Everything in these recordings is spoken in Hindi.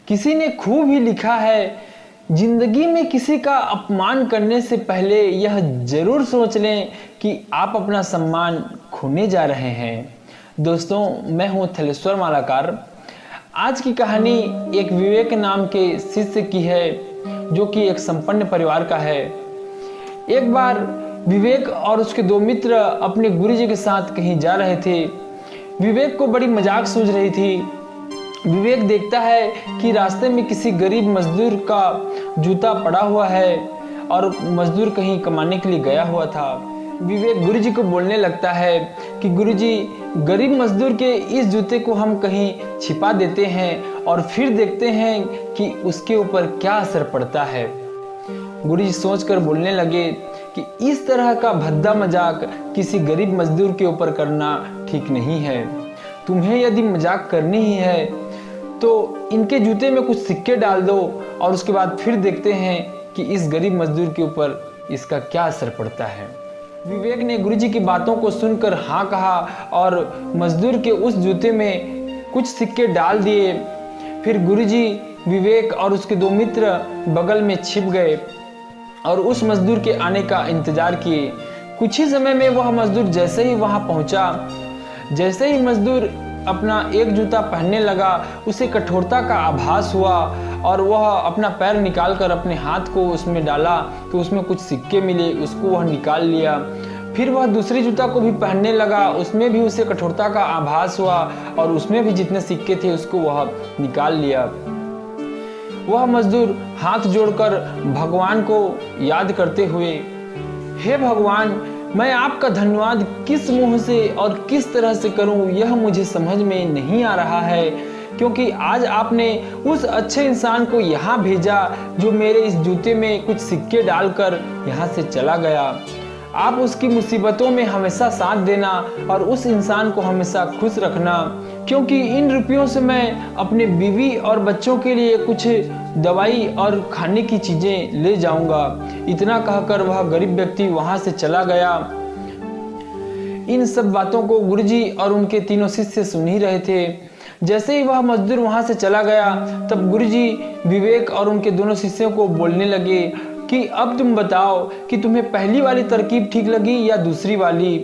किसी ने खूब ही लिखा है, जिंदगी में किसी का अपमान करने से पहले यह जरूर सोच लें कि आप अपना सम्मान खोने जा रहे हैं। दोस्तों, मैं हूं थलेश्वर मालाकार। आज की कहानी एक विवेक नाम के शिष्य की है, जो कि एक संपन्न परिवार का है। एक बार विवेक और उसके दो मित्र अपने गुरुजी के साथ कहीं जा रहे थे। विवेक को बड़ी मजाक सूझ रही थी। विवेक देखता है कि रास्ते में किसी गरीब मजदूर का जूता पड़ा हुआ है और मजदूर कहीं कमाने के लिए गया हुआ था। विवेक गुरुजी को बोलने लगता है कि गुरुजी, गरीब मजदूर के इस जूते को हम कहीं छिपा देते हैं और फिर देखते हैं कि उसके ऊपर क्या असर पड़ता है। गुरुजी सोचकर बोलने लगे कि इस तरह का भद्दा मजाक किसी गरीब मजदूर के ऊपर करना ठीक नहीं है। तुम्हें यदि मजाक करनी ही है तो इनके जूते में कुछ सिक्के डाल दो और उसके बाद फिर देखते हैं कि इस गरीब मजदूर के ऊपर इसका क्या असर पड़ता है। विवेक ने गुरुजी की बातों को सुनकर हाँ कहा और मजदूर के उस जूते में कुछ सिक्के डाल दिए। फिर गुरुजी, विवेक और उसके दो मित्र बगल में छिप गए और उस मजदूर के आने का इंतजार किए। कुछ ही समय में वह मजदूर जैसे ही वहां पहुंचा, जैसे ही मजदूर अपना एक जूता पहनने लगा, उसे कठोरता का आभास हुआ और वह अपना पैर निकालकर अपने हाथ को उसमें डाला तो उसमें कुछ सिक्के मिले। उसको वह निकाल लिया। फिर वह दूसरे जूता को भी पहनने लगा, उसमें भी उसे कठोरता का आभास हुआ और उसमें भी जितने सिक्के थे उसको वह निकाल लिया। वह मजदूर हाथ जोड़कर भगवान को याद करते हुए, हे भगवान, मैं आपका धन्यवाद किस मुंह से और किस तरह से करूं, यह मुझे समझ में नहीं आ रहा है, क्योंकि आज आपने उस अच्छे इंसान को यहाँ भेजा जो मेरे इस जूते में कुछ सिक्के डालकर यहाँ से चला गया। आप उसकी मुसीबतों में हमेशा साथ देना और उस इंसान को हमेशा खुश रखना, क्योंकि इन रुपयों से मैं अपने बीवी और बच्चों के लिए कुछ दवाई और खाने की चीजें ले जाऊंगा। इतना कहकर वह गरीब व्यक्ति वहां से चला गया। इन सब बातों को गुरुजी और उनके तीनों शिष्य सुन ही रहे थे। जैसे ही वह मजदूर वहां से चला गया, तब गुरुजी विवेक और उनके दोनों शिष्यों को बोलने लगे कि अब तुम बताओ कि तुम्हें पहली वाली तरकीब ठीक लगी या दूसरी वाली।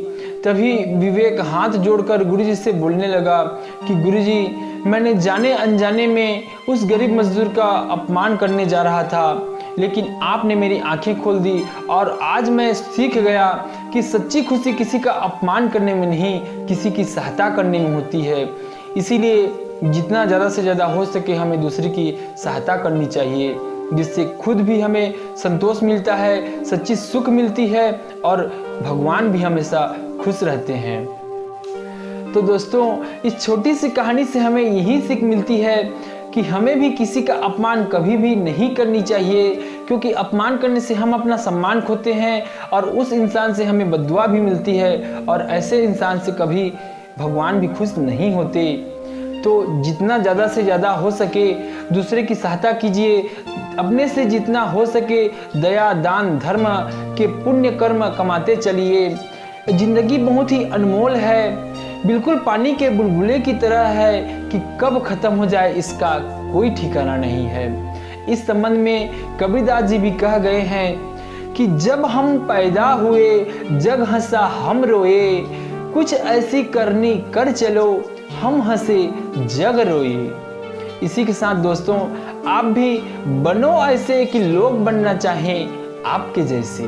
तभी विवेक हाथ जोड़कर गुरुजी से बोलने लगा कि गुरुजी, मैंने जाने अनजाने में उस गरीब मजदूर का अपमान करने जा रहा था, लेकिन आपने मेरी आंखें खोल दी और आज मैं सीख गया कि सच्ची खुशी किसी का अपमान करने में नहीं, किसी की सहायता करने में होती है। इसीलिए जितना ज़्यादा से ज़्यादा हो सके हमें दूसरे की सहायता करनी चाहिए, जिससे खुद भी हमें संतोष मिलता है, सच्ची सुख मिलती है और भगवान भी हमेशा खुश रहते हैं। तो दोस्तों, इस छोटी सी कहानी से हमें यही सीख मिलती है कि हमें भी किसी का अपमान कभी भी नहीं करनी चाहिए, क्योंकि अपमान करने से हम अपना सम्मान खोते हैं और उस इंसान से हमें बद्दुआ भी मिलती है और ऐसे इंसान से कभी भगवान भी खुश नहीं होते। तो जितना ज़्यादा से ज़्यादा हो सके दूसरे की सहायता कीजिए। अपने से जितना हो सके दया, दान, धर्म के पुण्य कर्म कमाते चलिए। जिंदगी बहुत ही अनमोल है, बिल्कुल पानी के बुलबुले की तरह है कि कब खत्म हो जाए इसका कोई ठिकाना नहीं है। इस संबंध में कबीरदास जी भी कह गए हैं कि जब हम पैदा हुए जग हंसा हम रोए, कुछ ऐसी करनी कर चलो हम हंसे जग रोए। इसी के साथ दोस्तों, आप भी बनो ऐसे कि लोग बनना चाहें आपके जैसे।